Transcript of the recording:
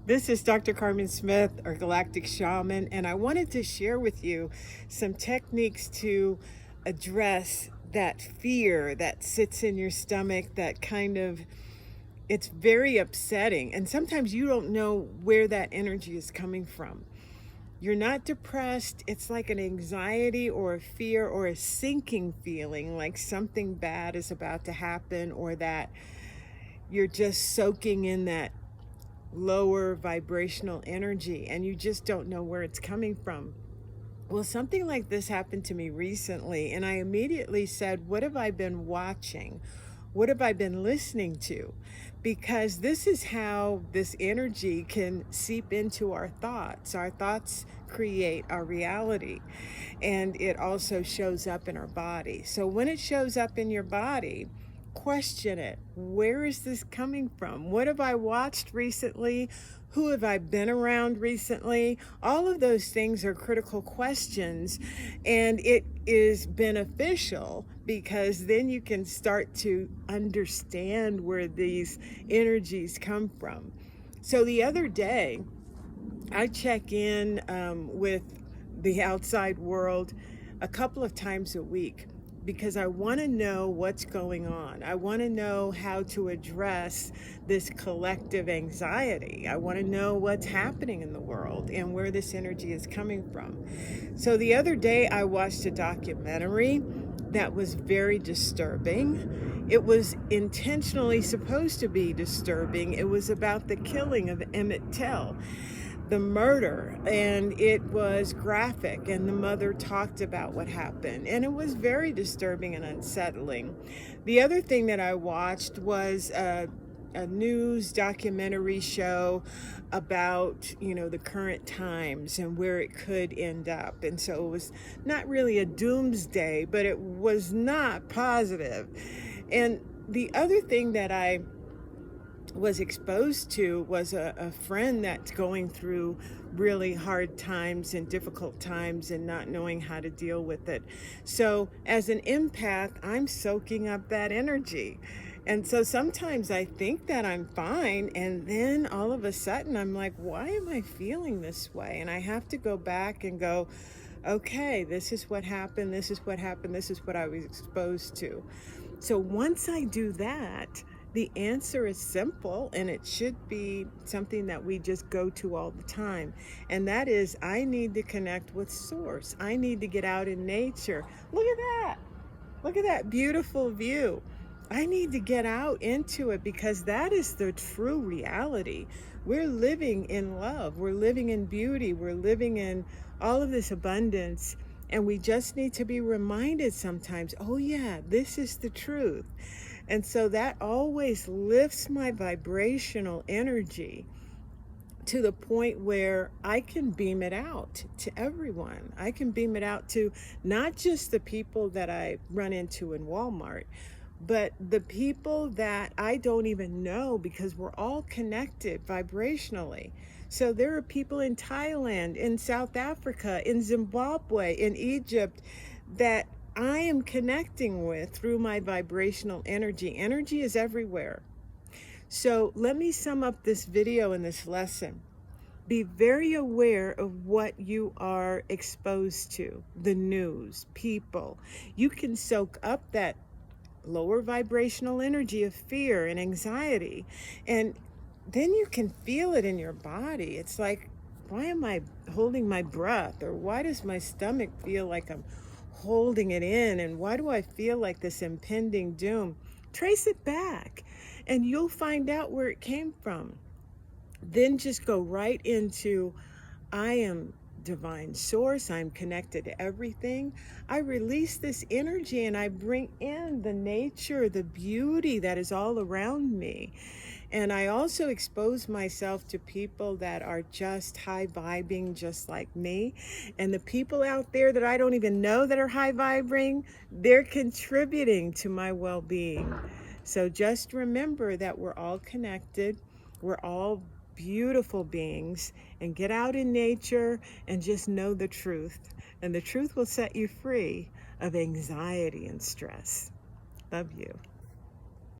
This is Dr. Carmen Smith, or Galactic Shaman, and I wanted to share with you some techniques to address that fear that sits in your stomach, that kind of, it's very upsetting. And sometimes you don't know where that energy is coming from. You're not depressed. It's like an anxiety or a fear or a sinking feeling, like something bad is about to happen, or that you're just soaking in that lower vibrational energy and you just don't know where it's coming from. Well, something like this happened to me recently, and I immediately said, what have I been watching? What have I been listening to? Because this is how this energy can seep into our thoughts. Our thoughts create our reality, and it also shows up in our body. So when it shows up in your body, question it. Where is this coming from? What have I watched recently? Who have I been around recently? All of those things are critical questions, and it is beneficial because then you can start to understand where these energies come from. So the other day, I check in with the outside world a couple of times a week because I want to know what's going on. I want to know how to address this collective anxiety. I want to know what's happening in the world and where this energy is coming from. So the other day I watched a documentary that was very disturbing. It was intentionally supposed to be disturbing. It was about the killing of Emmett Till, the murder, and it was graphic, and the mother talked about what happened, and it was very disturbing and unsettling. The other thing that I watched was a news documentary show about, the current times and where it could end up. And so it was not really a doomsday, but it was not positive. And the other thing that I was exposed to was a friend that's going through really hard times and difficult times and not knowing how to deal with it. So as an empath, I'm soaking up that energy. And so sometimes I think that I'm fine, and then all of a sudden I'm like, why am I feeling this way? And I have to go back and go, okay, this is what happened, this is what happened, this is what I was exposed to. So once I do that, the answer is simple, and it should be something that we just go to all the time. And that is, I need to connect with Source. I need to get out in nature. Look at that. Look at that beautiful view. I need to get out into it because that is the true reality. We're living in love. We're living in beauty. We're living in all of this abundance. And we just need to be reminded sometimes, oh yeah, this is the truth. And so that always lifts my vibrational energy to the point where I can beam it out to everyone. I can beam it out to not just the people that I run into in Walmart, but the people that I don't even know, because we're all connected vibrationally. So there are people in Thailand, in South Africa, in Zimbabwe, in Egypt, that I am connecting with through my vibrational energy. Energy is everywhere. So let me sum up this video and this lesson. Be very aware of what you are exposed to, the news, people. You can soak up that lower vibrational energy of fear and anxiety, and then you can feel it in your body. It's like, why am I holding my breath? Or why does my stomach feel like I'm holding it in? And why do I feel like this impending doom? Trace it back and you'll find out where it came from. Then just go right into, I am divine source. I'm connected to everything. I release this energy and I bring in the nature, the beauty that is all around me. And I also expose myself to people that are just high vibing, just like me. And the people out there that I don't even know that are high vibing, they're contributing to my well-being. So just remember that we're all connected. We're all beautiful beings, and get out in nature and just know the truth. And the truth will set you free of anxiety and stress. Love you.